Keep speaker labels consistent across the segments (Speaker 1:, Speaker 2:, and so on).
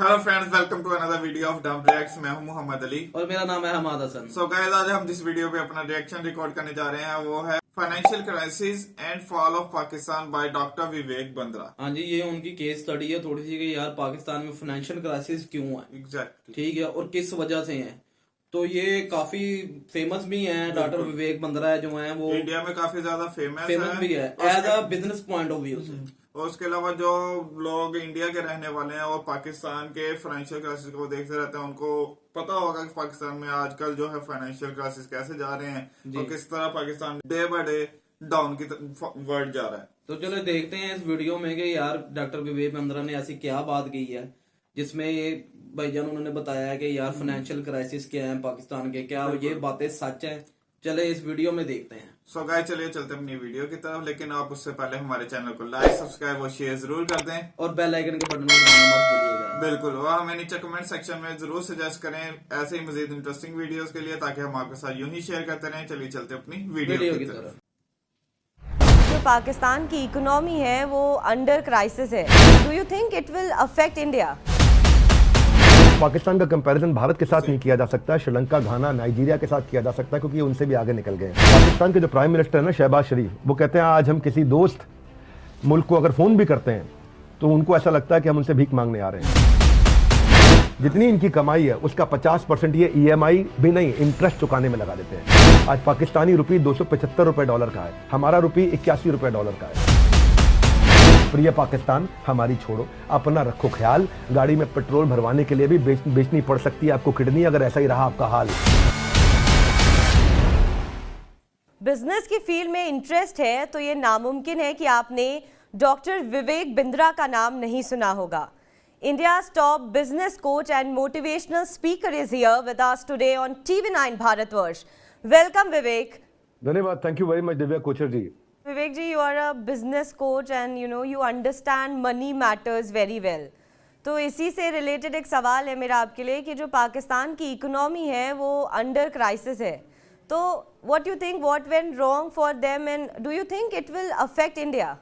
Speaker 1: Hello friends, welcome to another video of Dump Reacts. मैं हूं मोहम्मद अली
Speaker 2: और मेरा नाम है हमाद हसन।
Speaker 1: सो गाइस, आज हम जिस वीडियो पे अपना रिएक्शन रिकॉर्ड करने जा रहे हैं वो है financial crisis and fall of Pakistan by doctor Vivek Bandra.
Speaker 2: हाँ जी, ये उनकी केस स्टडी है थोड़ी सी कि यार पाकिस्तान में फाइनेंशियल क्राइसिस क्यों है।
Speaker 1: एग्जैक्टली
Speaker 2: ठीक है, और किस वजह से है। तो ये काफी फेमस भी हैं, डॉक्टर विवेक बंद्रा जो हैं वो
Speaker 1: इंडिया में काफी ज्यादा फेमस
Speaker 2: भी है as a business point of view से।
Speaker 1: और उसके अलावा जो लोग इंडिया के रहने वाले हैं और पाकिस्तान के फाइनेंशियल क्राइसिस को देखते रहते हैं, उनको पता होगा कि पाकिस्तान में आजकल जो है फाइनेंशियल क्राइसिस कैसे जा रहे हैं और किस तरह Pakistan day by day down की वर्ड जा रहा है।
Speaker 2: तो चलो देखते हैं इस वीडियो में कि यार डॉक्टर विवेक बंद्रा ने ऐसी क्या बात की है जिसमें ये भाईजान उन्होंने बताया है कि यार फाइनेंशियल क्राइसिस क्या है पाकिस्तान के, क्या ये बातें सच है। चले इस वीडियो में देखते हैं।
Speaker 1: सो गाइस, चलिए चलते हैं अपनी वीडियो की तरफ, लेकिन आप उससे पहले हमारे चैनल को लाइक, सब्सक्राइब और शेयर जरूर कर दें
Speaker 2: और बेल आइकन के बटन को दबाना मत भूलिएगा।
Speaker 1: बिल्कुल, और हमें नीचे कमेंट सेक्शन में जरूर सजेस्ट करें ऐसे ही मजीद इंटरेस्टिंग वीडियोस के लिए, ताकि हम आपके साथ यूं ही शेयर करते रहें। चलिए चलते हैं अपनी वीडियो की तरफ।
Speaker 3: जो पाकिस्तान की इकोनॉमी है वो अंडर क्राइसिस है। Do you think it will affect India?
Speaker 4: Pakistan का कंपैरिजन भारत के साथ नहीं किया जा सकता, श्रीलंका, घाना, नाइजीरिया के साथ किया जा सकता है, क्योंकि उनसे भी आगे निकल गए हैं। पाकिस्तान के जो प्राइम मिनिस्टर है ना, शहबाज शरीफ, वो कहते हैं आज हम किसी दोस्त मुल्क को अगर फोन भी करते हैं तो उनको ऐसा लगता है कि हम उनसे भीख मांगने आ रहे हैं। जितनी इनकी कमाई है उसका 50% ये EMI भी नहीं, इंटरेस्ट चुकाने में लगा देते हैं। आज पाकिस्तानी रुपये 275 रुपए डॉलर का है, हमारा रुपये 81 रुपए डॉलर का है। प्रिय पाकिस्तान, हमारी छोड़ो, अपना रखो ख्याल। गाड़ी में पेट्रोल भरवाने के लिए भी बेचनी पड़ सकती है आपको किडनी, अगर ऐसा ही रहा आपका हाल।
Speaker 3: बिजनेस की फील्ड में इंटरेस्ट है तो ये नामुमकिन है कि आपने डॉक्टर विवेक बिंद्रा का नाम नहीं सुना होगा। India's top business coach and motivational speaker is here with us today on TV9 Bharatvarsh. Welcome, Vivek.
Speaker 4: धन्यवाद, thank you very much Divya Kochar ji.
Speaker 3: Vivek ji, you are a business coach and you understand money matters very well. तो इसी से related एक सवाल है मेरा आपके लिए कि जो पाकिस्तान की इकोनॉमी है वो अंडर क्राइसिस है, तो what you think, what went wrong for them and do you think it will affect India?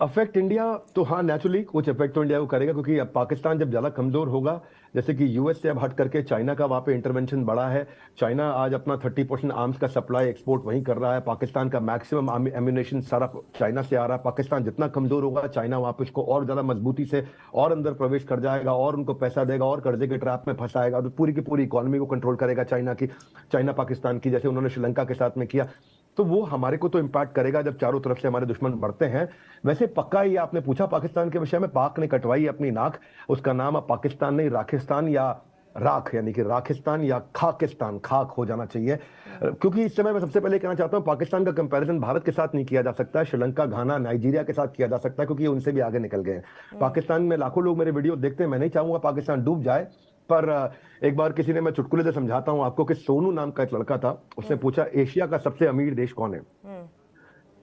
Speaker 4: Affect India तो हाँ, नेचुरली कुछ अफेक्ट तो इंडिया को करेगा, क्योंकि अब पाकिस्तान जब ज़्यादा कमज़ोर होगा, जैसे कि यूएस से अब हट करके चाइना का वहाँ पे इंटरवेंशन बढ़ा है। चाइना आज अपना 30% आर्म्स का सप्लाई एक्सपोर्ट वहीं कर रहा है। पाकिस्तान का मैक्सिमम एम्यूनेशन सारा चाइना से आ रहा है। पाकिस्तान जितना कमज़ोर होगा, चाइना वहाँ पे उसको और ज़्यादा मजबूती से और अंदर प्रवेश कर जाएगा और उनको पैसा देगा और कर्जे के ट्रैप में फंसाएगा और पूरी की पूरी इकोनॉमी को कंट्रोल करेगा चाइना पाकिस्तान की, जैसे उन्होंने श्रीलंका के साथ में किया। तो वो हमारे को तो इम्पैक्ट करेगा जब चारों तरफ से हमारे दुश्मन बढ़ते हैं। वैसे पक्का ये आपने पूछा पाकिस्तान के विषय में, पाक ने कटवाई अपनी नाक। उसका नाम अब पाकिस्तान नहीं, राखिस्तान या राख, यानी कि राखिस्तान या खाकिस्तान, खाक हो जाना चाहिए। क्योंकि इस समय मैं सबसे पहले कहना चाहता हूँ, पाकिस्तान का कंपैरिजन भारत के साथ नहीं किया जा सकता, श्रीलंका, घाना, नाइजीरिया के साथ किया जा सकता है, क्योंकि उनसे भी आगे निकल गए हैं। पाकिस्तान में लाखों लोग मेरे वीडियो देखते हैं, मैं नहीं चाहूंगा पाकिस्तान डूब जाए, पर एक बार किसी ने, मैं चुटकुले से समझाता हूं आपको, कि सोनू नाम का एक लड़का था, उसने पूछा एशिया का सबसे अमीर देश कौन है,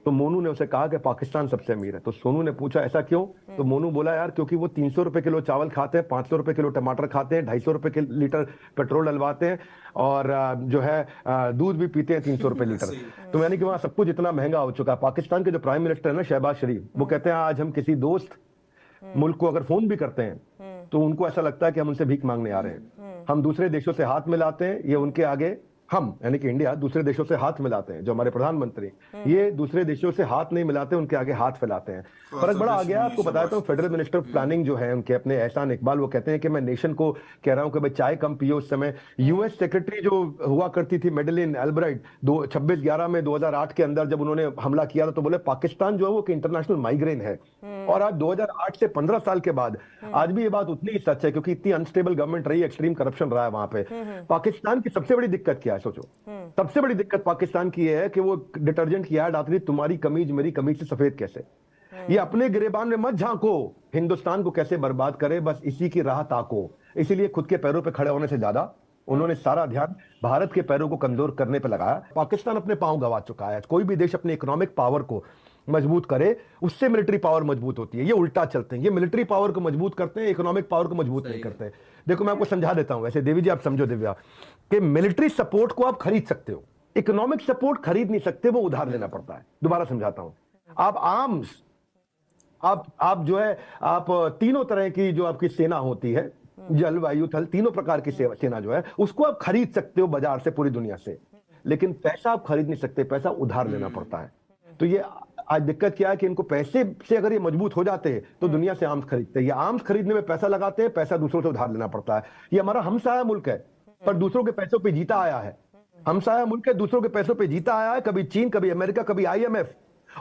Speaker 4: तो मोनू ने उसे कहा कि पाकिस्तान सबसे अमीर है। तो सोनू ने पूछा ऐसा क्यों, तो मोनू बोला यार क्योंकि वो 300 रुपए किलो चावल खाते हैं, 500 रुपए किलो टमाटर खाते हैं, 250 रुपए के लीटर पेट्रोल डलवाते हैं और जो है दूध भी पीते हैं 300 रुपए लीटर। तो यानी कि वहां सब कुछ इतना महंगा हो चुका है। पाकिस्तान के जो प्राइम मिनिस्टर है ना, शहबाज शरीफ, वो कहते हैं आज हम किसी दोस्त मुल्क को अगर फोन भी करते हैं तो उनको ऐसा लगता है कि हम उनसे भीख मांगने आ रहे हैं। हम दूसरे देशों से हाथ मिलाते हैं, ये उनके आगे, हम यानी कि इंडिया दूसरे देशों से हाथ मिलाते हैं। जो हमारे प्रधानमंत्री, ये दूसरे देशों से हाथ नहीं मिलाते, उनके आगे हाथ फैलाते हैं। फर्क बड़ा आ गया। आपको बताता हूँ, फेडरल मिनिस्टर ऑफ प्लानिंग जो है उनके, अपने एहसान इकबाल, वो कहते हैं कि मैं नेशन को कह रहा हूँ कि भाई चाय कम पियो। उस समय यूएस सेक्रेटरी जो हुआ करती थी मेडेलिन एल्ब्राइट, 26/11 में 2008 के अंदर जब उन्होंने हमला किया था, तो बोले पाकिस्तान जो है वो इंटरनेशनल माइग्रेन है। और आज 2008 से 15 साल के बाद आज भी ये बात उतनी ही सच है, क्योंकि इतनी अनस्टेबल गवर्नमेंट रही, एक्सट्रीम करप्शन रहा है वहां पे। पाकिस्तान की सबसे बड़ी दिक्कत क्या है, सोचो, सबसे बड़ी दिक्कत पाकिस्तान की है कि वो डिटर्जेंट की ऐड आती थी, तुम्हारी कमीज मेरी कमीज से सफेद कैसे। ये अपने गिरेबान में मत झांको, हिंदुस्तान को कैसे बर्बाद करे, बस इसी की राह ताको। इसीलिए खुद के पैरों पे खड़े होने से ज्यादा उन्होंने सारा ध्यान भारत के पैरों को कमजोर करने पे लगाया। पाकिस्तान अपने पांव गंवा चुका है। कोई भी देश अपने इकोनॉमिक पावर को मजबूत करे, उससे मिलिट्री पावर मजबूत होती है। ये उल्टा चलते हैं, ये मिलिट्री पावर को मजबूत करते हैं, इकोनॉमिक पावर को मजबूत नहीं करते। देखो मैं आपको समझा देता हूं, वैसे देवी जी आप समझो दिव्या, कि मिलिट्री सपोर्ट को आप खरीद सकते हो, इकोनॉमिक सपोर्ट खरीद नहीं सकते, वो उधार लेना पड़ता है। दोबारा समझाता हूं, आप आप जो है आप तीनों तरह की जो आपकी सेना होती है, जल वायु थल, तीनों प्रकार की सेना जो है उसको आप खरीद सकते हो बाजार से, पूरी दुनिया से, लेकिन पैसा आप खरीद नहीं सकते, पैसा उधार लेना पड़ता है। तो ये आज दिक्कत क्या है कि इनको पैसे से अगर ये मजबूत हो जाते हैं तो दुनिया से आर्म्स खरीदते हैं, ये आर्म्स खरीदने में पैसा लगाते हैं, पैसा दूसरों से उधार लेना पड़ता है। ये हमारा हमसाया मुल्क है पर दूसरों के पैसों पे जीता आया है, हमसाया मुल्क है, दूसरों के पैसों पे जीता आया है, कभी चीन, कभी अमेरिका, कभी IMF,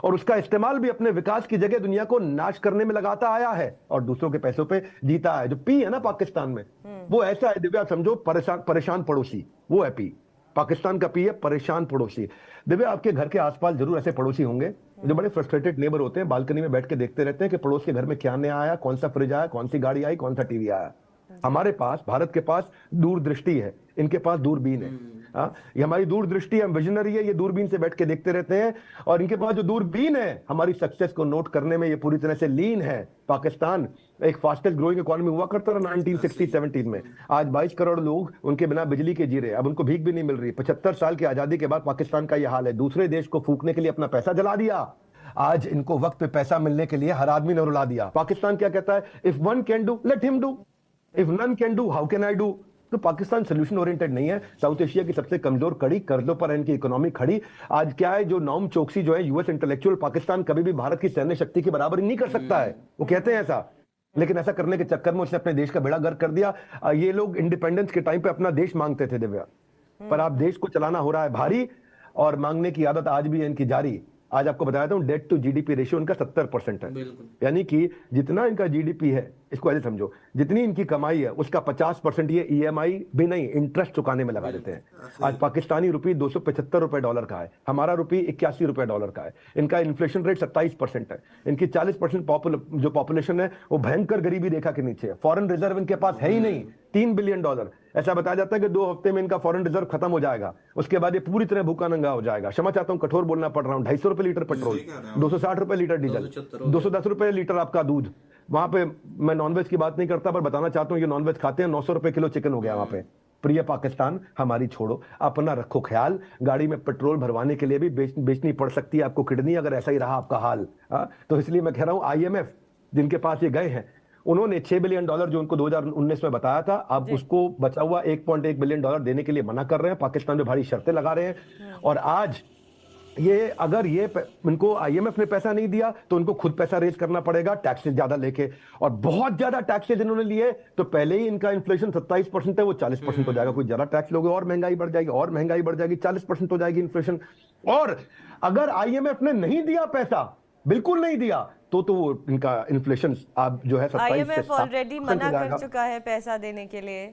Speaker 4: और उसका इस्तेमाल भी अपने विकास की जगह दुनिया को नाश करने में लगाता आया है और दूसरों के पैसों पे जीता है। जो पी है ना पाकिस्तान में, वो ऐसा है दिव्या, समझो परेशान पड़ोसी, वो है पी। पाकिस्तान का पी है परेशान पड़ोसी। दिव्या, आपके घर के आसपास जरूर ऐसे पड़ोसी होंगे जो बड़े फ्रस्ट्रेटेड नेबर होते हैं, बालकनी में बैठ के देखते रहते हैं कि पड़ोस के घर में क्या नया आया, कौन सा फ्रिज आया, कौन सी गाड़ी आई, कौन सा टीवी आया। हमारे पास, भारत के पास दूरदृष्टि है, इनके पास दूरबीन है। ये हमारी दूरदृष्टि, हम विजनरी है, ये दूरबीन से बैठ के देखते रहते हैं, और इनके पास जो दूरबीन है हमारी सक्सेस को नोट करने में ये पूरी तरह से लीन है। पाकिस्तान एक फास्टेस्ट ग्रोइंग इकोनॉमी हुआ करता था 1960-70 में, आज 22 करोड़ लोग उनके बिना बिजली के जी रहे, अब उनको भीख भी नहीं मिल रही। 75 साल की आजादी के बाद पाकिस्तान का यह हाल है। दूसरे देश को फूकने के लिए अपना पैसा जला दिया, आज इनको वक्त पे पैसा मिलने के लिए हर आदमी ने रुला दिया। पाकिस्तान क्या कहता है, if one can do let him do, if none can do how can I do. तो पाकिस्तान सोल्यूशन ओरिएंटेड नहीं है, साउथ एशिया की सबसे कमजोर कड़ी, कर्जों पर इनकी इकोनॉमी खड़ी। आज क्या है, जो नौम चोकसी जो है यूएस इंटेलेक्चुअल, पाकिस्तान कभी भी भारत की सैन्य शक्ति की बराबरी नहीं कर सकता है, वो कहते हैं ऐसा, लेकिन ऐसा करने के चक्कर में उसने अपने देश का बेड़ा गर्क कर दिया। ये लोग इंडिपेंडेंस के टाइम पे अपना देश मांगते थे दिव्या, पर आप देश को चलाना हो रहा है भारी, और मांगने की आदत आज भी है इनकी जारी। आज आपको बताया था डेट टू जीडीपी रेशियो इनका 70% है, यानी कि जितना इनका जीडीपी है, इसको ऐसे समझो, जितनी इनकी कमाई है उसका 50% ये ईएमआई भी नहीं, इंटरेस्ट चुकाने में लगा देते हैं। आज पाकिस्तानी रुपये 275 रुपए डॉलर का है, हमारा रुपये 81 रुपए डॉलर का है। इनका इन्फ्लेशन रेट 27% है, इनकी 40% जो पॉपुलेशन है वो भयंकर गरीबी रेखा के नीचे है। फॉरेन रिजर्व इनके पास है ही नहीं, $3 बिलियन। ऐसा बताया जाता है कि 2 हफ्ते में इनका फॉरेन रिजर्व खत्म हो जाएगा, उसके बाद ये पूरी तरह भूखा नंगा हो जाएगा। क्षमा चाहता हूं, कठोर बोलना पड़ रहा हूं। 250 रुपए लीटर पेट्रोल, 260 रुपए लीटर डीजल, 210 रुपए लीटर आपका दूध। वहां पे मैं नॉनवेज की बात नहीं करता, पर बताना चाहता हूं ये नॉनवेज खाते हैं, 900 रुपए किलो चिकन हो गया वहां पे। प्रिय पाकिस्तान, हमारी छोड़ो, अपना रखो ख्याल। गाड़ी में पेट्रोल भरवाने के लिए भी बेचनी पड़ सकती है आपको किडनी, अगर ऐसा ही रहा आपका हाल। तो इसलिए मैं कह रहा हूं IMF जिनके पास ये गए हैं, उन्होंने $6 बिलियन जो उनको 2019 में बताया था, अब उसको बचा हुआ $1.1 बिलियन देने के लिए मना कर रहे हैं। पाकिस्तान में भारी शर्तें लगा रहे हैं, और आज ये अगर ये इनको IMF ने पैसा नहीं दिया तो उनको खुद पैसा रेज करना पड़ेगा, टैक्सेस ज्यादा लेके, और बहुत ज्यादा टैक्सेस इन्होंने लिए तो पहले ही इनका इन्फ्लेशन 27% है, वो 40% हो जाएगा। कोई ज्यादा टैक्स लोगे और महंगाई बढ़ जाएगी, और महंगाई बढ़ जाएगी, 40% हो जाएगी इन्फ्लेशन। और अगर IMF ने नहीं दिया पैसा, बिल्कुल नहीं दिया, तो वो इनका इन्फ्लेशन आप जो है 27
Speaker 3: IMF ऑलरेडी मना कर चुका है पैसा देने के लिए।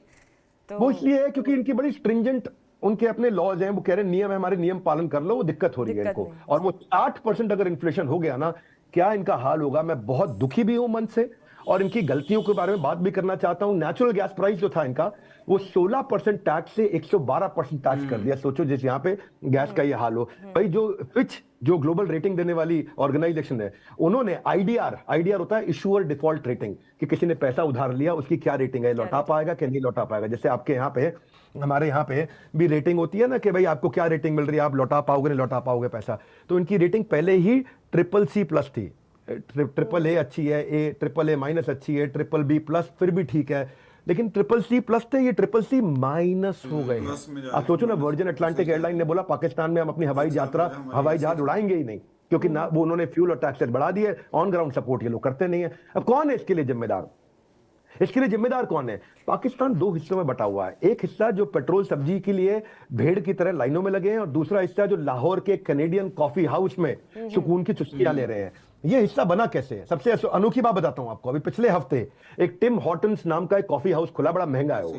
Speaker 3: तो
Speaker 4: वो इसलिए है क्योंकि इनकी बड़ी स्ट्रिंजेंट उनके अपने लॉज हैं, वो कह रहे हैं नियम है हमारे, नियम पालन कर लो, वो दिक्कत हो रही है इनको। और वो 60% अगर इन्फ्लेशन हो गया ना, क्या इनका हाल होगा। मैं बहुत दुखी भी हूं मन से, और इनकी गलतियों के बारे में बात भी करना चाहता हूं। नेचुरल गैस प्राइस जो था इनका, वो 16% टैक्स से 112% टैक्स कर दिया। सोचो जिस यहाँ पे गैस का ये हाल हो। भाई जो फिच, जो ग्लोबल रेटिंग देने वाली ऑर्गेनाइजेशन है, उन्होंने IDR होता है इशूअर डिफॉल्ट रेटिंग, कि किसी ने पैसा उधार लिया उसकी क्या रेटिंग है, लौटा पाएगा कि नहीं लौटा पाएगा। जैसे आपके यहाँ पे, हमारे यहाँ पे भी रेटिंग होती है ना कि भाई आपको क्या रेटिंग मिल रही है, आप लौटा पाओगे नहीं लौटा पाओगे पैसा। तो इनकी रेटिंग पहले ही CCC+ थी। AAA अच्छी है, AAA- अच्छी है, BBB+ फिर भी ठीक है, लेकिन CCC+ थे, ये CCC- हो गए। आप सोचो ना, वर्जिन अटलांटिक एयरलाइन ने बोला पाकिस्तान में हम अपनी हवाई जहाज उड़ाएंगे ही नहीं, क्योंकि ना वो उन्होंने फ्यूल और टैक्सेस बढ़ा दिए। ऑन ग्राउंड सपोर्ट ये लोग करते नहीं है। अब कौन है इसके लिए जिम्मेदार? इसके लिए जिम्मेदार कौन है? पाकिस्तान 2 हिस्सों में बटा हुआ है। एक हिस्सा जो पेट्रोल सब्जी के लिए भेड़ की तरह लाइनों में लगे हैं, और दूसरा हिस्सा जो लाहौर के कैनेडियन कॉफी हाउस में सुकून की चुस्कियां ले रहे हैं। ये हिस्सा बना कैसे है? सबसे अनोखी बात बताता हूं आपको। अभी पिछले हफ्ते एक टिम हॉर्टन्स नाम का एक कॉफी हाउस खुला, बड़ा महंगा है वो,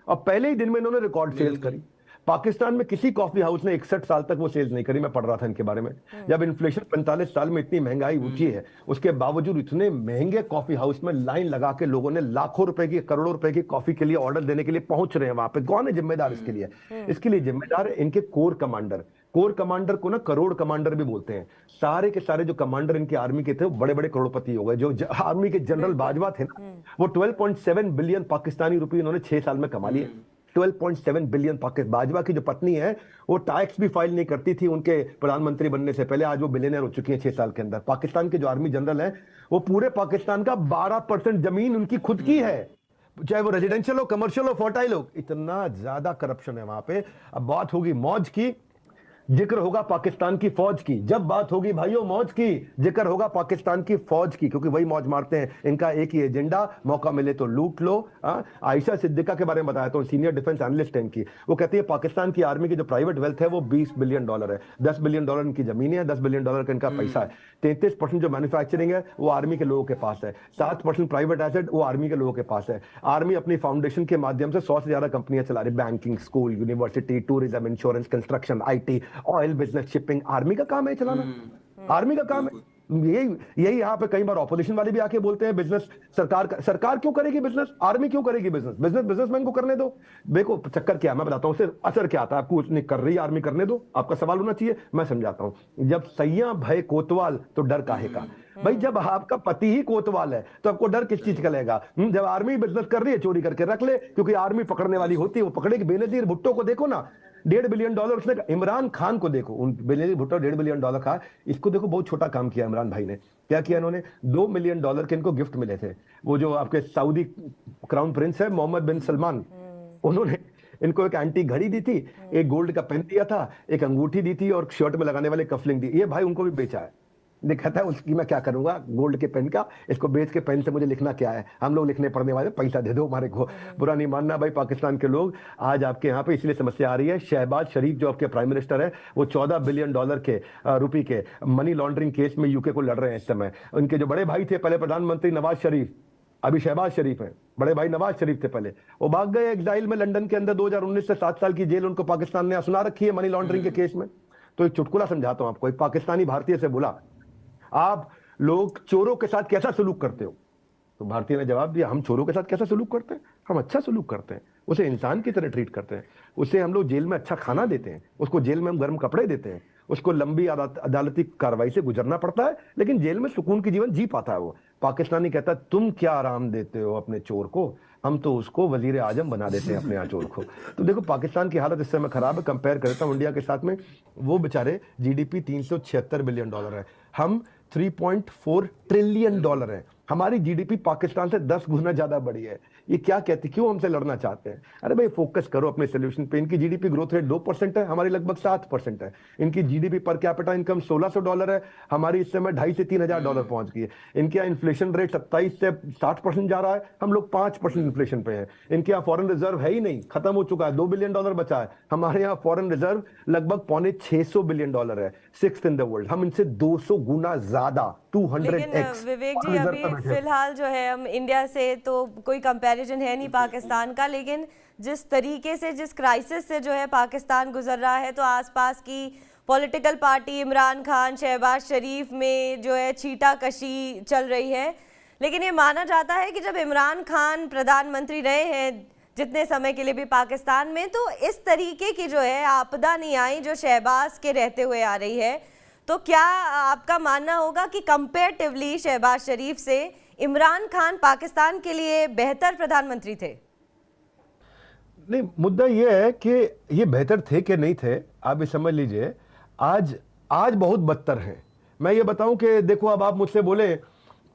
Speaker 4: और पहले ही दिन में इन्होंने रिकॉर्ड सेल्स करी। पाकिस्तान में किसी कॉफी हाउस ने 61 साल तक वो सेल्स नहीं करी। मैं पढ़ रहा था इनके बारे में। जब इन्फ्लेशन 45 साल में इतनी महंगाई ऊंची है, उसके बावजूद इतने महंगे कॉफी हाउस में लाइन लगा के लोगों ने लाखों रुपए की, करोड़ों रुपए की कॉफी के लिए ऑर्डर देने के लिए पहुंच रहे हैं वहां पे। कौन है जिम्मेदार इसके लिए? इसके लिए जिम्मेदार इनके कोर कमांडर। कोर कमांडर को ना करोड़ कमांडर भी बोलते हैं। सारे के सारे जो कमांडर इनके आर्मी के थे वो बड़े बड़े करोड़पति हो गए। जो आर्मी के जनरल बाजवा थे ना, वो 12.7 बिलियन पाकिस्तानी रुपए इन्होंने 6 साल में कमा लिए। 12.7 बिलियन पाकिस्तान। बाजवा की जो पत्नी है वो टैक्स भी फाइल नहीं करती थी उनके प्रधानमंत्री बनने से पहले, आज वो बिलियनर हो चुकी है 6 साल के अंदर। पाकिस्तान के जो आर्मी जनरल है वो पूरे पाकिस्तान का 12% जमीन उनकी खुद की है, चाहे वो रेजिडेंशियल हो, कमर्शियल हो, फर्टाइल हो। इतना ज्यादा करप्शन है वहां पे। अब बात होगी मौज की, जिक्र होगा पाकिस्तान की फौज की। जब बात होगी भाइयों मौज की, जिक्र होगा पाकिस्तान की फौज की, क्योंकि वही मौज मारते हैं। इनका एक ही एजेंडा, मौका मिले तो लूट लो। आयशा सिद्दीका के बारे में बताया तो सीनियर डिफेंस एनालिस्ट है इनकी, वो कहती है पाकिस्तान की आर्मी की जो प्राइवेट वेल्थ है वो $20 बिलियन है। $10 बिलियन इनकी जमीन है, $10 बिलियन का इनका पैसा है। 33% जो मैन्युफैक्चरिंग है वो आर्मी के लोगों के पास है। 7% प्राइवेट एसेट वो आर्मी के लोगों के पास है। आर्मी अपनी फाउंडेशन के माध्यम से 100 से ज्यादा कंपनियां चला रही, banking, school, university, tourism, insurance, construction, IT, oil business, shipping. Army का काम है चलाना, आर्मी का काम है। यही यहाँ पे कई बार ऑपोजिशन वाले भी आके बोलते हैं बिजनेस सरकार क्यों करेगी बिजनेस, आर्मी क्यों करेगी बिजनेस, बिजनेसमैन को करने दो। देखो चक्कर क्या है मैं बताता हूँ, सिर्फ असर क्या आता है आपको, उसने कर रही आर्मी करने दो। आपका सवाल होना चाहिए, मैं समझाता हूँ। जब सैया भय कोतवाल तो डर काहे का। भाई जब आपका पति ही कोतवाल है तो आपको डर किस चीज का लगेगा। जब आर्मी बिजनेस कर रही है चोरी करके रख ले, क्योंकि आर्मी पकड़ने वाली होती है, वो पकड़ेगी। बेनजीर भुट्टो को देखो ना, $1.5 बिलियन उसने, इमरान खान को देखो, उन बेनजीर भुट्टो $1.5 बिलियन का, इसको देखो बहुत छोटा काम किया इमरान भाई ने। क्या किया इन्होंने, $2 मिलियन के इनको गिफ्ट मिले थे। वो जो आपके सऊदी क्राउन प्रिंस है मोहम्मद बिन सलमान, उन्होंने इनको एक एंटी घड़ी दी थी, एक गोल्ड का पेन दिया था, एक अंगूठी दी थी और शर्ट में लगाने वाले कफलिंग दी। ये भाई उनको भी बेचा है। दिखाता है उसकी मैं क्या करूंगा गोल्ड के पेन का, इसको बेच के पेन से मुझे लिखना क्या है। हम लोग लिखने पढ़ने वाले, पैसा दे दो हमारे को, बुरा नहीं मानना भाई पाकिस्तान के लोग। आज आपके यहाँ पे इसलिए समस्या आ रही है। शहबाज शरीफ जो आपके प्राइम मिनिस्टर है वो $14 बिलियन के रुपये के मनी लॉन्ड्रिंग केस में यूके को लड़ रहे हैं इस समय। उनके जो बड़े भाई थे पहले प्रधानमंत्री नवाज शरीफ, अभी शहबाज शरीफ है, बड़े भाई नवाज शरीफ थे पहले, वो भाग गए एग्जाइल में लंदन के अंदर। 2019 से 7 साल की जेल उनको पाकिस्तान ने सुना रखी है मनी लॉन्ड्रिंग के केस में। तो एक चुटकुला समझाता हूं आपको। एक पाकिस्तानी भारतीय से बोला, आप लोग चोरों के साथ कैसा सलूक करते हो। तो भारतीय ने जवाब दिया, हम चोरों के साथ कैसा सलूक करते हैं, हम अच्छा सलूक करते हैं, उसे इंसान की तरह ट्रीट करते हैं, उसे हम लोग जेल में अच्छा खाना देते हैं, उसको जेल में हम गर्म कपड़े देते हैं, उसको लंबी अदालती कार्रवाई से गुजरना पड़ता है, लेकिन जेल में सुकून की जीवन जी पाता है वो। पाकिस्तानी कहता है तुम क्या आराम देते हो अपने चोर को, हम तो उसको वजीर आजम बना देते हैं अपने यहाँ चोर को। तो देखो पाकिस्तान की हालत इस समय खराब है। कंपेयर करता हूँ इंडिया के साथ में, वो बेचारे GDP $376 बिलियन है, हम $3.4 ट्रिलियन है। हमारी GDP पाकिस्तान से 10 गुना ज्यादा बड़ी है। ये क्या कहती, क्यों हमसे लड़ना चाहते हैं। अरे भाई फोकस करो अपने सोल्यूशन पे। इनकी GDP ग्रोथ रेट 2% है, हमारी लगभग 7% है। इनकी GDP पर कैपिटा इनकम $1,600 है, हमारी इस समय $2,500 से $3,000 पहुंच गई है। इनके यहाँ इन्फ्लेशन रेट 27 से 60% जा रहा है, हम लोग 5% इन्फ्लेशन पे है। इनके यहाँ फॉरेन रिजर्व है ही नहीं, खत्म हो चुका है, $2 बिलियन बचा है। हमारे यहाँ फॉरेन रिजर्व लगभग $650 बिलियन है, 6th इन द वर्ल्ड। हम इनसे 200 गुना ज्यादा, 200x।
Speaker 3: विवेक जी अभी फिलहाल जो है हम इंडिया से तो कोई कंपैरिजन है नहीं पाकिस्तान का, लेकिन जिस तरीके से, जिस क्राइसिस से जो है पाकिस्तान गुजर रहा है, तो आसपास की पॉलिटिकल पार्टी इमरान खान, शहबाज शरीफ में जो है छींटाकशी चल रही है। लेकिन ये माना जाता है कि जब इमरान खान प्रधानमंत्री रहे हैं जितने समय के लिए भी पाकिस्तान में, तो इस तरीके की जो है आपदा नहीं आई जो शहबाज के रहते हुए आ रही है। तो क्या आपका मानना होगा कि कंपेरेटिवली शहबाज शरीफ से इमरान खान पाकिस्तान के लिए बेहतर प्रधानमंत्री थे?
Speaker 4: नहीं, मुद्दा यह है कि ये बेहतर थे कि नहीं थे, आप ये समझ लीजिए। आज बहुत बदतर है। मैं ये बताऊं कि देखो, अब आप मुझसे बोले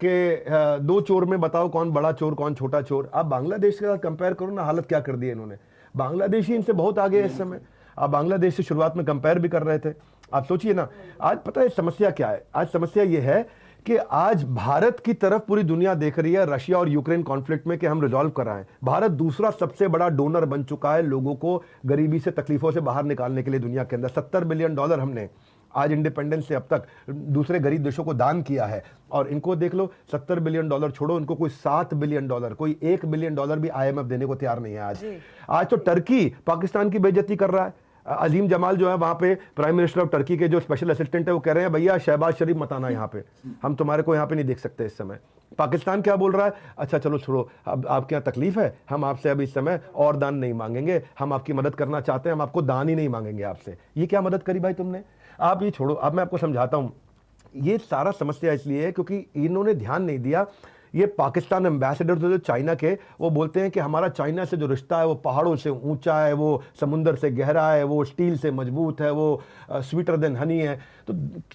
Speaker 4: कि 2 चोर में बताओ कौन बड़ा चोर कौन छोटा चोर। आप बांग्लादेश के साथ कंपेयर करो ना, हालत क्या कर दी है इन्होंने। बांग्लादेशी इनसे बहुत आगे है इस समय। आप बांग्लादेश से शुरुआत में कंपेयर भी कर रहे थे। आप सोचिए ना, आज पता है समस्या क्या है। आज समस्या ये है कि आज भारत की तरफ पूरी दुनिया देख रही है रशिया और यूक्रेन कॉन्फ्लिक्ट में कि हम रिजॉल्व कराएं। भारत दूसरा सबसे बड़ा डोनर बन चुका है लोगों को गरीबी से, तकलीफों से बाहर निकालने के लिए दुनिया के अंदर। $70 बिलियन हमने आज इंडिपेंडेंस से अब तक दूसरे गरीब देशों को दान किया है। और इनको देख लो, $70 बिलियन छोड़ो, इनको कोई $7 बिलियन, कोई $1 बिलियन भी IMF देने को तैयार नहीं है। आज तो टर्की पाकिस्तान की बेइज्जती कर रहा है। अजीम जमाल जो है वहां पे प्राइम मिनिस्टर ऑफ टर्की के जो स्पेशल असिस्टेंट है, वो कह रहे हैं भैया शहबाज शरीफ मत आना यहाँ पे, हम तुम्हारे को यहाँ पे नहीं देख सकते इस समय। पाकिस्तान क्या बोल रहा है, अच्छा चलो छोड़ो, अब आपके यहाँ तकलीफ है, हम आपसे अब इस समय और दान नहीं मांगेंगे, हम आपकी मदद करना चाहते हैं, हम आपको दान ही नहीं मांगेंगे आपसे। ये क्या मदद करी भाई तुमने। आप ये छोड़ो, अब मैं आपको समझाता हूँ। ये सारा समस्या इसलिए है क्योंकि इन्होंने ध्यान नहीं दिया। ये पाकिस्तान एम्बेसडर जो चाइना के, वो बोलते हैं कि हमारा चाइना से जो रिश्ता है वो पहाड़ों से ऊंचा है, वो समुंदर से गहरा है, वो स्टील से मजबूत है, वो स्वीटर देन हनी है। तो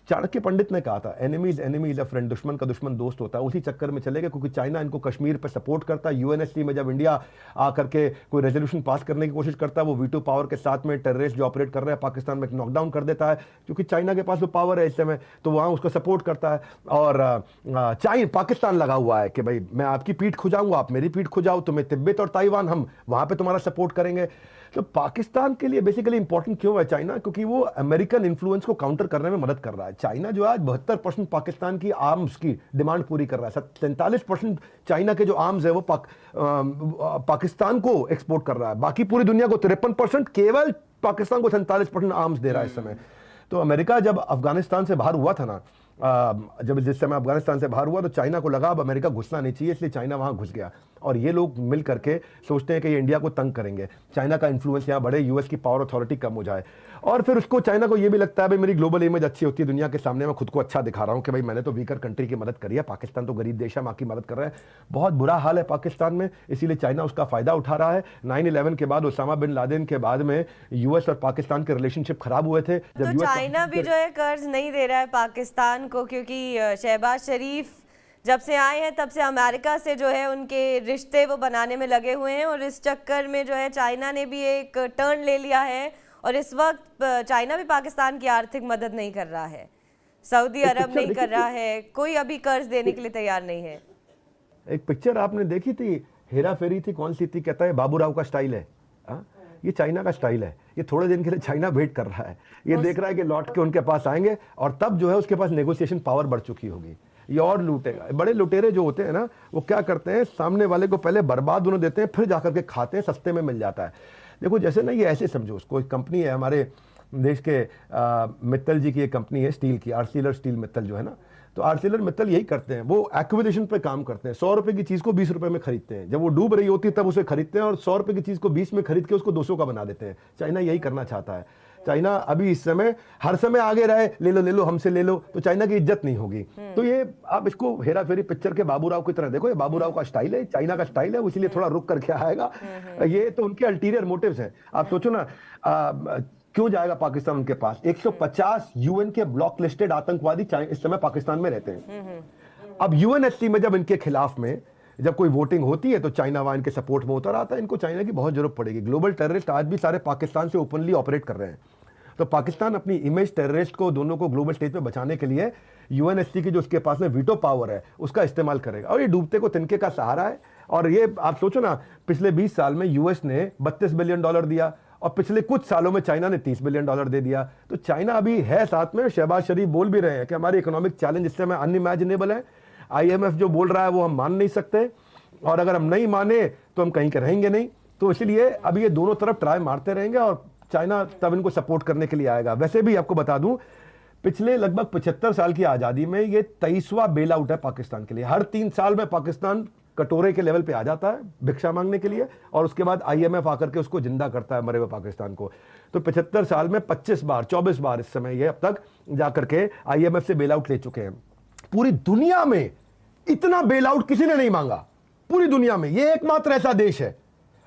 Speaker 4: चाणक्य पंडित ने कहा था एनिमीज एनिमीज अ फ्रेंड, दुश्मन का दुश्मन दोस्त होता है। उसी चक्कर में चले गए क्योंकि चाइना इनको कश्मीर पर सपोर्ट करता है। यूएनएससी में जब इंडिया आकर के कोई रेजोल्यूशन पास करने की कोशिश करता है, वो वीटो पावर के साथ में टेररिस्ट जो ऑपरेट कर रहे हैं पाकिस्तान में नॉकडाउन कर देता है, क्योंकि चाइना के पास वो पावर है इस समय, तो वहाँ उसको सपोर्ट करता है। और पाकिस्तान लगा हुआ है कि भाई मैं आपकी पीठ खुजाऊंगा, आप मेरी पीठ खुजाओ, तुम्हें तिब्बत और ताइवान हम वहां पे तुम्हारा सपोर्ट करेंगे। तो पाकिस्तान के लिए बेसिकली इंपॉर्टेंट क्यों है चाइना? क्योंकि वो अमेरिकन इन्फ्लुएंस को काउंटर करने में मदद कर रहा है। चाइना जो आज 72% पाकिस्तान की आर्म्स की डिमांड पूरी कर रहा है। 47% चाइना के जो आर्म्स है वो पाकिस्तान को एक्सपोर्ट कर रहा है। बाकी पूरी दुनिया को 53%, केवल पाकिस्तान को 47% आर्म्स दे रहा है इस समय। तो अमेरिका जब अफगानिस्तान से बाहर हुआ था ना, जब जिस समय अफगानिस्तान से बाहर हुआ तो चाइना को लगा अब अमेरिका घुसना नहीं चाहिए, इसलिए चाइना वहां घुस गया। और ये लोग मिल करके सोचते हैं कि ये इंडिया को तंग करेंगे, चाइना का इन्फ्लुएंस यहाँ बढ़े, यूएस की पावर अथॉरिटी कम हो जाए। और फिर उसको चाइना को ये भी लगता है भाई मेरी ग्लोबल इमेज अच्छी होती है दुनिया के सामने, मैं खुद को अच्छा दिखा रहा हूँ कि भाई मैंने तो वीकर कंट्री की मदद करी है, पाकिस्तान तो गरीब देश है, माँ की मदद कर रहा है। बहुत बुरा हाल है पाकिस्तान में, इसीलिए चाइना उसका फायदा उठा रहा है। 9/11 के बाद, ओसामा बिन लादेन के बाद में यूएस और पाकिस्तान के रिलेशनशिप खराब हुए थे।
Speaker 3: तो चाइना भी जो है कर्ज नहीं दे रहा है पाकिस्तान को, क्योंकि शहबाज शरीफ जब से आए हैं तब से अमेरिका से जो है उनके रिश्ते वो बनाने में लगे हुए हैं, और इस चक्कर में जो है चाइना ने भी एक टर्न ले लिया है। और इस वक्त चाइना भी पाकिस्तान की आर्थिक मदद नहीं कर रहा है, सऊदी अरब नहीं कर रहा है, कोई अभी कर्ज देने के लिए तैयार नहीं है।
Speaker 4: एक पिक्चर आपने देखी थी, हेरा फेरी थी, कौन सी थी, कहता है बाबूराव का स्टाइल है। ये चाइना का स्टाइल है। ये थोड़े दिन के लिए चाइना वेट कर रहा है, ये देख रहा है कि लौट के उनके पास आएंगे और तब जो है उसके पास नेगोशिएशन पावर बढ़ चुकी होगी, ये और लूटेगा। बड़े लुटेरे जो होते हैं ना, वो क्या करते हैं, सामने वाले को पहले बर्बाद उन्हें देते हैं, फिर जाकर के खाते हैं, सस्ते में मिल जाता है। देखो जैसे ना, ये ऐसे समझो, उसको एक कंपनी है हमारे देश के मित्तल जी की एक कंपनी है स्टील की, आर्सिलर स्टील मित्तल जो है ना, तो आर्सिलर मित्तल यही करते हैं, वो एक्विजिशन पे काम करते हैं। 100 रुपए की चीज को 20 रुपए में खरीदते हैं, जब वो डूब रही होती है तब उसे खरीदते हैं, और 100 रुपए की चीज को 20 में खरीद के उसको 200 का बना देते हैं। चाइना यही करना चाहता है। चाइना अभी इस समय हर समय आगे रहे, ले लो हमसे ले लो, तो चाइना की इज्जत नहीं होगी। तो ये आप इसको हेरा फेरी पिक्चर के बाबूराव की तरह देखो, ये बाबूराव का स्टाइल है, चाइना का स्टाइल है, इसलिए थोड़ा रुक करके आएगा। ये तो उनके अल्टीरियर मोटिव्स हैं। आप सोचो ना, क्यों जाएगा पाकिस्तान उनके पास? 150 यूएन के ब्लॉक लिस्टेड आतंकवादी इस समय पाकिस्तान में रहते हैं। अब यूएनएससी में जब इनके खिलाफ में जब कोई वोटिंग होती है तो चाइना वहां इनके सपोर्ट में उतर आता है। इनको चाइना की बहुत जरूरत पड़ेगी। ग्लोबल टेररिस्ट आज भी सारे पाकिस्तान से ओपनली ऑपरेट कर रहे हैं, तो पाकिस्तान अपनी इमेज, टेररिस्ट को, दोनों को ग्लोबल स्टेज पे बचाने के लिए यूएनएससी की जो उसके पास में वीटो पावर है उसका इस्तेमाल करेगा। और ये डूबते को तिनके का सहारा है। और ये आप सोचो ना, पिछले 20 साल में यूएस ने $32 बिलियन दिया और पिछले कुछ सालों में चाइना ने $30 बिलियन दे दिया। तो चाइना अभी है साथ में। शहबाज शरीफ बोल भी रहे हैं कि हमारी इकोनॉमिक चैलेंज इस समय अनइमेजिनेबल है। IMF जो बोल रहा है वो हम मान नहीं सकते, और अगर हम नहीं माने तो हम कहीं के रहेंगे नहीं। तो इसलिए अभी ये दोनों तरफ ट्राई मारते रहेंगे और चाइना तब इनको सपोर्ट करने के लिए आएगा। वैसे भी आपको बता दूं, पिछले लगभग 75 साल की आजादी में ये 23वां बेल आउट है पाकिस्तान के लिए। हर 3 साल में पाकिस्तान कटोरे के लेवल पे आ जाता है भिक्षा मांगने के लिए, और उसके बाद IMF आकर के उसको जिंदा करता है मरे हुए पाकिस्तान को। तो 75 साल में 24 बार इस समय ये अब तक जाकर के IMF से बेल आउट ले चुके हैं। पूरी दुनिया में इतना बेल आउट किसी ने नहीं मांगा, पूरी दुनिया में ये एकमात्र ऐसा देश है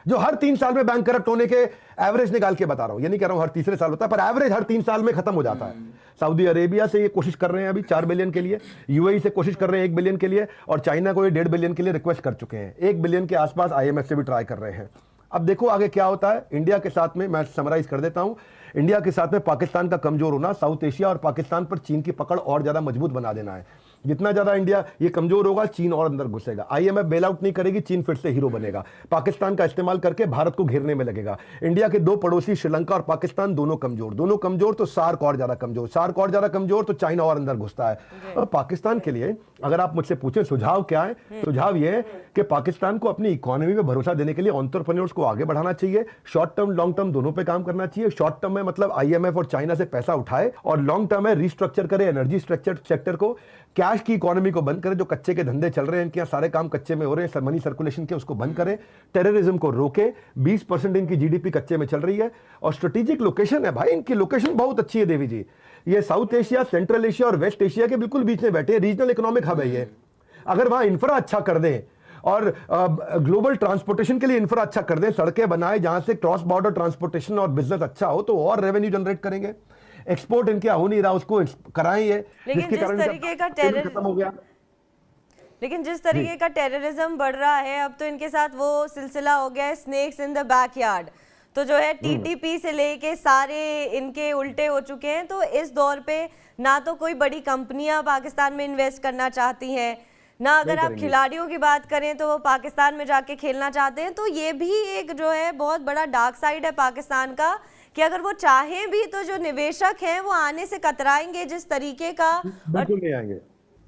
Speaker 4: जो हर 3 साल में बैंक करप्ट होने के एवरेज निकाल के बता रहा हूं। ये नहीं कह रहा हूं हर तीसरे साल होता है, पर एवरेज हर 3 साल में खत्म हो जाता है। सऊदी अरेबिया से ये कोशिश कर रहे हैं अभी 4 बिलियन के लिए, UAE से कोशिश कर रहे हैं 1 बिलियन के लिए, और चाइना को ये 1.5 बिलियन के लिए रिक्वेस्ट कर चुके हैं। 1 बिलियन के आसपास IMF से भी ट्राई कर रहे हैं। अब देखो आगे क्या होता है। इंडिया के साथ में, मैं समराइज कर देता हूं, इंडिया के साथ में पाकिस्तान का कमजोर होना, साउथ एशिया और पाकिस्तान पर चीन की पकड़ और ज्यादा मजबूत बना देना है। जितना ज्यादा इंडिया ये कमजोर होगा, चीन और अंदर घुसेगा। IMF बेल आउट नहीं करेगी, चीन फिर से हीरो बनेगा, पाकिस्तान का इस्तेमाल करके भारत को घेरने में लगेगा। इंडिया के 2 पड़ोसी श्रीलंका और पाकिस्तान दोनों कमजोर, तो सार्क और ज्यादा कमजोर, तो चाइना और अंदर घुसता है। और पाकिस्तान के लिए अगर आप मुझसे पूछे सुझाव क्या है, सुझाव ये है कि पाकिस्तान को अपनी इकोनॉमी में भरोसा देने के लिए एंटरप्रेन्योर्स को आगे बढ़ाना चाहिए। शॉर्ट टर्म, लॉन्ग टर्म दोनों पे काम करना चाहिए। शॉर्ट टर्म में मतलब IMF और चाइना से पैसा उठाए, और लॉन्ग टर्म में रीस्ट्रक्चर करे एनर्जी स्ट्रक्चर सेक्टर को, कैश की इकोनॉमी को बंद करें। जो कच्चे के धंधे चल रहे हैं, इनके यहाँ सारे काम कच्चे में हो रहे हैं, मनी सर्कुलेशन के, उसको बंद करें। टेररिज्म को रोके। 20% इनकी GDP कच्चे में चल रही है, और स्ट्रेटेजिक लोकेशन है भाई, इनकी लोकेशन बहुत अच्छी है देवी जी। ये साउथ एशिया, सेंट्रल एशिया और वेस्ट एशिया के बिल्कुल बीच में बैठे हैं, रीजनल इकोनॉमिक हब है ये। अगर वहां इंफ्रा अच्छा कर दें और ग्लोबल ट्रांसपोर्टेशन के लिए इंफ्रा अच्छा कर दें, सड़कें बनाए जहां से क्रॉस बॉर्डर ट्रांसपोर्टेशन और बिजनेस अच्छा हो, तो और रेवेन्यू जनरेट करेंगे। एक्सपोर्ट इनके हो नहीं रहा, उसको कराएं ये, जिसके कारण खत्म हो गया।
Speaker 3: लेकिन जिस तरीके का टेररिज्म बढ़ रहा है, अब तो इनके साथ वो सिलसिला हो गया है स्नेक्स इन द बैकयार्ड। तो जो है टीटीपी से लेके सारे इनके उल्टे हो चुके हैं। तो इस दौर पे ना तो कोई बड़ी कंपनियां पाकिस्तान में इन्वेस्ट करना चाहती हैं, ना अगर आप खिलाड़ियों की बात करें तो वो पाकिस्तान में जाके खेलना चाहते हैं। तो ये भी एक जो है बहुत बड़ा डार्क साइड है पाकिस्तान का, कि अगर वो चाहें भी तो जो निवेशक हैं वो आने से कतराएंगे जिस तरीके का।
Speaker 4: बिल्कुल नहीं आएंगे,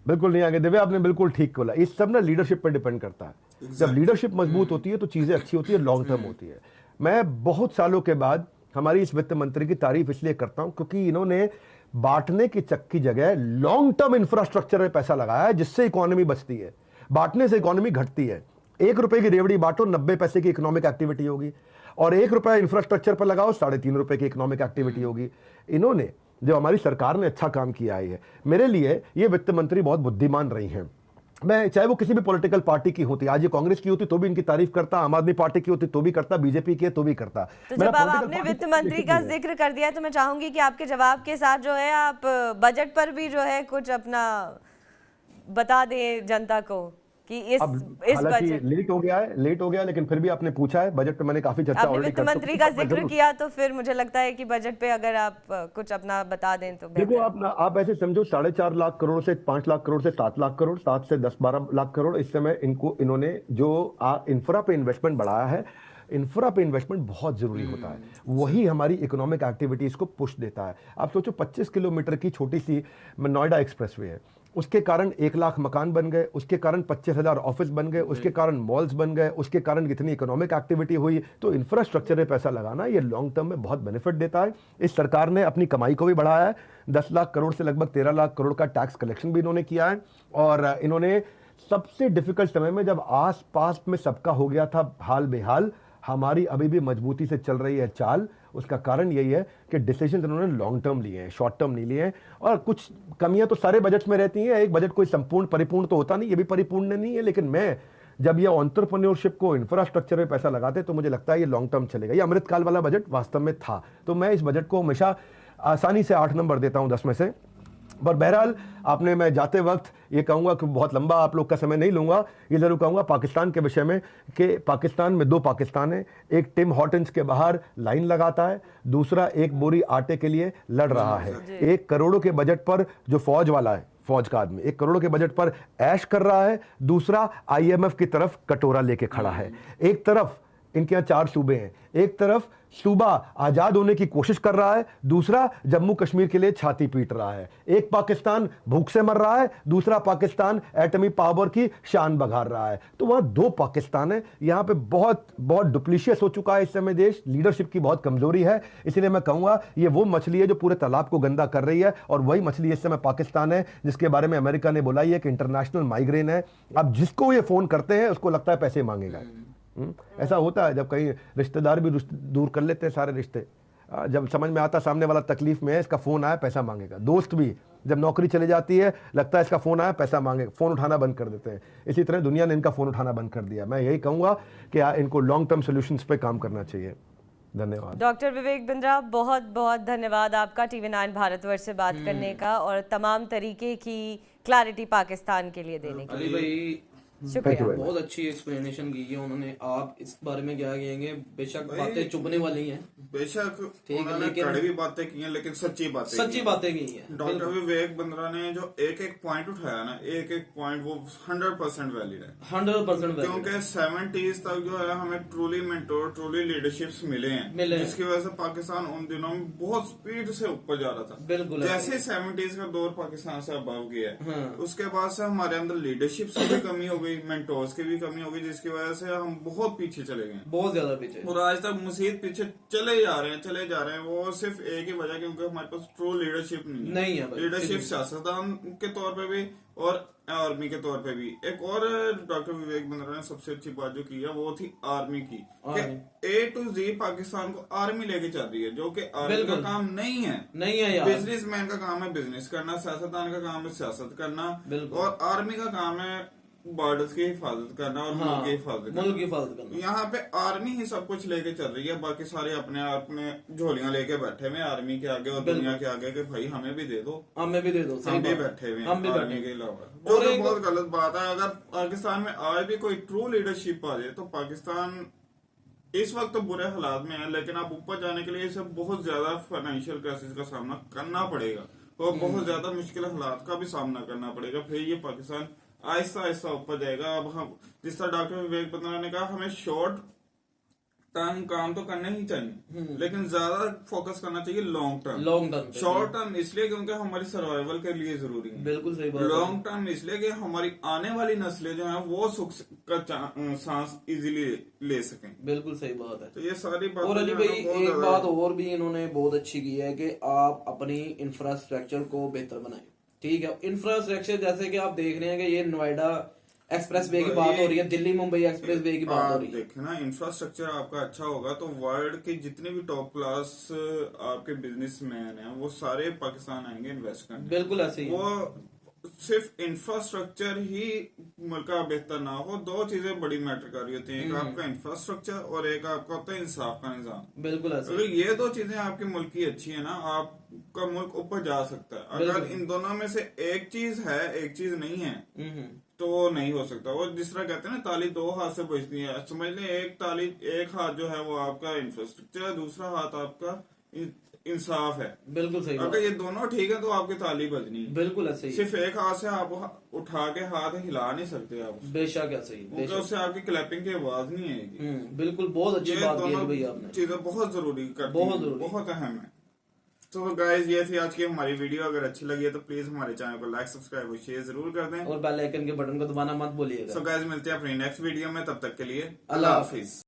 Speaker 4: बिल्कुल नहीं आएंगे। दिव्या, आपने बिल्कुल ठीक बोला। इस सब ना लीडरशिप पर डिपेंड करता है। जब लीडरशिप मजबूत होती है तो चीजें अच्छी होती है, लॉन्ग टर्म होती है। मैं बहुत सालों के बाद हमारी इस वित्त मंत्री की तारीफ इसलिए करता हूं क्योंकि इन्होंने बांटने की की जगह लॉन्ग टर्म इंफ्रास्ट्रक्चर में पैसा लगाया है, जिससे इकोनॉमी बचती है। बांटने से इकोनॉमी घटती है। 1 रुपए की रेवड़ी बांटो, 90 पैसे की इकोनॉमिक एक्टिविटी होगी, और 1 रुपया इंफ्रास्ट्रक्चर पर लगाओ, 3.5 रुपए की इकोनॉमिक एक्टिविटी होगी। इन्होंने, जो हमारी सरकार ने अच्छा काम किया है, मेरे लिए ये वित्त मंत्री बहुत बुद्धिमान रही हैं। मैं, चाहे वो किसी भी पॉलिटिकल पार्टी की होती, आज ये कांग्रेस की होती तो भी इनकी तारीफ करता, आम आदमी पार्टी की होती तो भी करता, बीजेपी की है तो भी करता।
Speaker 3: तो जब आपने वित्त मंत्री का जिक्र कर दिया तो मैं चाहूंगी कि आपके जवाब के साथ जो है आप बजट पर भी जो है कुछ अपना बता दें जनता को कि इस बजट
Speaker 4: लेट हो गया, लेकिन फिर भी आपने पूछा है। बजट पे मैंने काफी चर्चा ऑलरेडी
Speaker 3: वित्त मंत्री का जिक्र किया, तो फिर मुझे लगता है कि बजट पे अगर आप कुछ अपना बता दें तो
Speaker 4: देखो, आप ऐसे समझो 4.5 लाख करोड़ से 5 लाख करोड़ से 7 लाख करोड़, 7 से 10-12 लाख करोड़ इस समय इन्होंने जो इंफ्रा पे इन्वेस्टमेंट बढ़ाया है। इंफ्रा पे इन्वेस्टमेंट बहुत जरूरी होता है, वही हमारी इकोनॉमिक एक्टिविटीज को पुश देता है। आप सोचो 25 किलोमीटर की छोटी सी नोएडा एक्सप्रेसवे है, उसके कारण 1 लाख मकान बन गए, उसके कारण 25,000 ऑफिस बन गए, उसके कारण मॉल्स बन गए, उसके कारण कितनी इकोनॉमिक एक्टिविटी हुई। तो इंफ्रास्ट्रक्चर में पैसा लगाना ये लॉन्ग टर्म में बहुत बेनिफिट देता है। इस सरकार ने अपनी कमाई को भी बढ़ाया है। 10 लाख करोड़ से लगभग 13 लाख करोड़ का टैक्स कलेक्शन भी इन्होंने किया है। और इन्होंने सबसे डिफिकल्ट समय में, जब आस पास में सबका हो गया था हाल बेहाल, हमारी अभी भी मजबूती से चल रही है चाल। उसका कारण यही है कि डिसीजन इन्होंने लॉन्ग टर्म लिए हैं, शॉर्ट टर्म नहीं लिए हैं। और कुछ कमियां तो सारे बजट्स में रहती हैं, एक बजट कोई संपूर्ण परिपूर्ण तो होता नहीं, ये भी परिपूर्ण नहीं है। लेकिन मैं जब ये एंटरप्रेन्योरशिप को इंफ्रास्ट्रक्चर में पैसा लगाते तो मुझे लगता है ये लॉन्ग टर्म चलेगा। ये अमृतकाल वाला बजट वास्तव में था। तो मैं इस बजट को हमेशा आसानी से 8 नंबर देता हूं 10 में से। पर बहरहाल, आपने, मैं जाते वक्त ये कहूँगा कि बहुत लंबा आप लोग का समय नहीं लूँगा, ये ज़रूर कहूँगा पाकिस्तान के विषय में कि पाकिस्तान में 2 पाकिस्तान है। एक टिम हॉर्टन्स के बाहर लाइन लगाता है, दूसरा एक बोरी आटे के लिए लड़ रहा है। 1 करोड़ के बजट पर जो फौज वाला है, फौज का आदमी 1 करोड़ के बजट पर ऐश कर रहा है, दूसरा IMF की तरफ कटोरा लेके खड़ा है। एक तरफ इनके यहाँ 4 सूबे हैं, एक तरफ सूबा आजाद होने की कोशिश कर रहा है, दूसरा जम्मू कश्मीर के लिए छाती पीट रहा है। एक पाकिस्तान भूख से मर रहा है, दूसरा पाकिस्तान एटमी पावर की शान बघार रहा है। तो वहां 2 पाकिस्तान है। यहाँ पे बहुत बहुत डुप्लीशियस हो चुका है इस समय देश, लीडरशिप की बहुत कमजोरी है। इसलिए मैं कहूंगा ये वो मछली है जो पूरे तालाब को गंदा कर रही है, और वही मछली इस समय पाकिस्तान है, जिसके बारे में अमेरिका ने बोला है कि इंटरनेशनल माइग्रेन है। अब जिसको ये फोन करते हैं उसको लगता है पैसे मांगेगा। ऐसा होता है जब कहीं रिश्तेदार भी दूर कर लेते हैं सारे रिश्ते, जब समझ में आता सामने वाला तकलीफ में है, इसका फोन आया पैसा मांगेगा। दोस्त भी जब नौकरी चली जाती है, लगता है इसका फोन आया पैसा मांगेगा, फोन उठाना बंद कर देते हैं। इसी तरह दुनिया ने इनका फोन उठाना बंद कर दिया। मैं यही कहूंगा कि इनको लॉन्ग टर्म सोल्यूशंस पे काम करना चाहिए। धन्यवाद।
Speaker 3: डॉक्टर विवेक बिंद्रा, बहुत बहुत धन्यवाद आपका TV9 भारतवर्ष से बात करने का और तमाम तरीके की क्लैरिटी पाकिस्तान के लिए देने के लिए।
Speaker 2: अली भाई
Speaker 3: शुक्रिया,
Speaker 2: बहुत अच्छी एक्सप्लेनेशन की है उन्होंने। आप इस बारे में क्या कहेंगे? बेशक बातें चुभने वाली हैं,
Speaker 1: बेशक उन्होंने कड़वी बातें की हैं, लेकिन सच्ची बातें की हैं। डॉक्टर विवेक बिंद्रा ने जो एक पॉइंट उठाया ना, एक पॉइंट वो 100% वैलिड है,
Speaker 2: 100% वैलिड।
Speaker 1: क्योंकि 70s तक जो है हमें ट्रूली मेंटोर, ट्रूली लीडरशिप्स मिले हैं, जिसकी वजह से पाकिस्तान उन दिनों में बहुत स्पीड से ऊपर जा रहा था।
Speaker 2: बिल्कुल,
Speaker 1: जैसे 70s का दौर पाकिस्तान से अबव गया है, उसके बाद से हमारे अंदर लीडरशिप की भी कमी हो गई, मेंटोर्स की भी कमी हो गई, जिसकी वजह से हम बहुत पीछे चले गए,
Speaker 2: बहुत ज्यादा पीछे,
Speaker 1: और आज तक मजीद पीछे चले जा रहे हैं। वो सिर्फ एक ही वजह, क्योंकि हमारे पास ट्रू लीडरशिप नहीं है। लीडरशिप सियासतदान के तौर पे भी और आर्मी के तौर पे भी। एक और डॉक्टर विवेक बिंद्रा ने सबसे अच्छी बात जो की है वो थी आर्मी की, A to Z पाकिस्तान को आर्मी लेके चल रही है, जो कि आर्मी का काम नहीं है यार। बिजनेसमैन का काम है बिजनेस करना, सियासतदान का काम है सियासत करना, और आर्मी का काम है बॉर्डर्स की हिफाजत करना और मुल्क की हिफाजत करना।
Speaker 2: मुल्क की हिफाजत करना।
Speaker 1: यहाँ पे आर्मी ही सब कुछ लेके चल रही है, बाकी सारे अपने आप में झोलियां लेके बैठे हुए आर्मी के आगे और दुनिया के आगे कि भाई हमें भी दे दो,
Speaker 2: हमें भी दे दो।
Speaker 1: हम भी बैठे हुए
Speaker 2: हम भी
Speaker 1: आर्मी
Speaker 2: बैठे
Speaker 1: के अलावा,
Speaker 2: और
Speaker 1: जो
Speaker 2: एक-
Speaker 1: बहुत गलत बात है। अगर पाकिस्तान में आज भी कोई ट्रू लीडरशिप आ जाए तो पाकिस्तान इस वक्त तो बुरे हालात में है, लेकिन अब ऊपर जाने के लिए इसे बहुत ज्यादा फाइनेंशियल क्राइसिस का सामना करना पड़ेगा और बहुत ज्यादा मुश्किल हालात का भी सामना करना पड़ेगा, फिर ये पाकिस्तान आहिस्ता आहिस्ता ऊपर जाएगा। अब हम जिस तरह डॉक्टर विवेक बंद्रा ने कहा, हमें शॉर्ट टर्म काम तो करने ही चाहिए, लेकिन ज्यादा फोकस करना चाहिए long term.
Speaker 2: Long term.
Speaker 1: Short term इसलिए क्योंकि हमारी सर्वाइवल के लिए जरूरी है।
Speaker 2: बिल्कुल सही बात है।
Speaker 1: लॉन्ग टर्म इसलिए कि हमारी आने वाली नस्लें जो हैं वो सुख का सांस इजीली ले सकें।
Speaker 2: बिल्कुल सही बात है।
Speaker 1: तो ये सारी बातें
Speaker 2: और अली
Speaker 1: जो
Speaker 2: भाई
Speaker 1: है ना, बहुत
Speaker 2: एक
Speaker 1: ज्यादा-
Speaker 2: बात और भी इन्होंने बहुत अच्छी की है कि आप अपनी इंफ्रास्ट्रक्चर को बेहतर बनाएं। ठीक है, इंफ्रास्ट्रक्चर जैसे कि आप देख रहे हैं कि ये नोएडा एक्सप्रेस वे की बात हो रही है, दिल्ली मुंबई एक्सप्रेस वे की बात हो
Speaker 1: आप
Speaker 2: रही है।
Speaker 1: देखें ना, इंफ्रास्ट्रक्चर आपका अच्छा होगा तो वर्ल्ड के जितने भी टॉप क्लास आपके बिजनेसमैन हैं वो सारे पाकिस्तान आएंगे इन्वेस्ट करने।
Speaker 2: बिल्कुल ऐसे ही है।
Speaker 1: वो सिर्फ इंफ्रास्ट्रक्चर ही मुल्क का बेहतर ना हो, दो चीजें बड़ी मैटर कर रही होती हैं, एक आपका इंफ्रास्ट्रक्चर और एक आपका होता है इंसाफ का निजाम।
Speaker 2: बिल्कुल ऐसे
Speaker 1: अगर
Speaker 2: ही।
Speaker 1: ये दो चीजें आपके मुल्क की अच्छी है ना, आपका मुल्क ऊपर जा सकता है। अगर
Speaker 2: बिल्कुल।
Speaker 1: इन दोनों में से एक चीज है एक चीज नहीं है
Speaker 2: हम्म।
Speaker 1: तो वो नहीं हो सकता। वो जिस तरह कहते हैं ना, ताली दो हाथ से बजती है, समझ लें एक ताली, एक हाथ जो है वो आपका इंफ्रास्ट्रक्चर है, दूसरा हाथ आपका इंसाफ है।
Speaker 2: बिल्कुल सही बात
Speaker 1: अगर ये दोनों ठीक है तो आपकी ताली बजनी है।
Speaker 2: बिल्कुल ऐसे ही।
Speaker 1: सिर्फ एक हाथ से आप उठा के हाथ हिला नहीं सकते आप,
Speaker 2: बेशक ऐसे ही।
Speaker 1: क्योंकि
Speaker 2: बेशक।
Speaker 1: उससे आपकी क्लैपिंग की आवाज नहीं आएगी।
Speaker 2: बिल्कुल बहुत अच्छी
Speaker 1: ये
Speaker 2: बात की
Speaker 1: दोनों
Speaker 2: है भाई आपने।
Speaker 1: चीजें बहुत जरूरी करती
Speaker 2: बहुत
Speaker 1: हैं,
Speaker 2: जरूरी।
Speaker 1: बहुत अहम है। तो गाइस ये थी आज की हमारी वीडियो। अगर अच्छी लगी है तो प्लीज हमारे चैनल को लाइक सब्सक्राइब और शेयर जरूर कर दें।
Speaker 2: और बेल आइकन के बटन को दबाना मत भूलिएगा।
Speaker 1: सो गाइस मिलते हैं अपनी नेक्स्ट वीडियो में, तब तक के लिए
Speaker 2: अल्लाह
Speaker 1: अल्लाह हाफिज।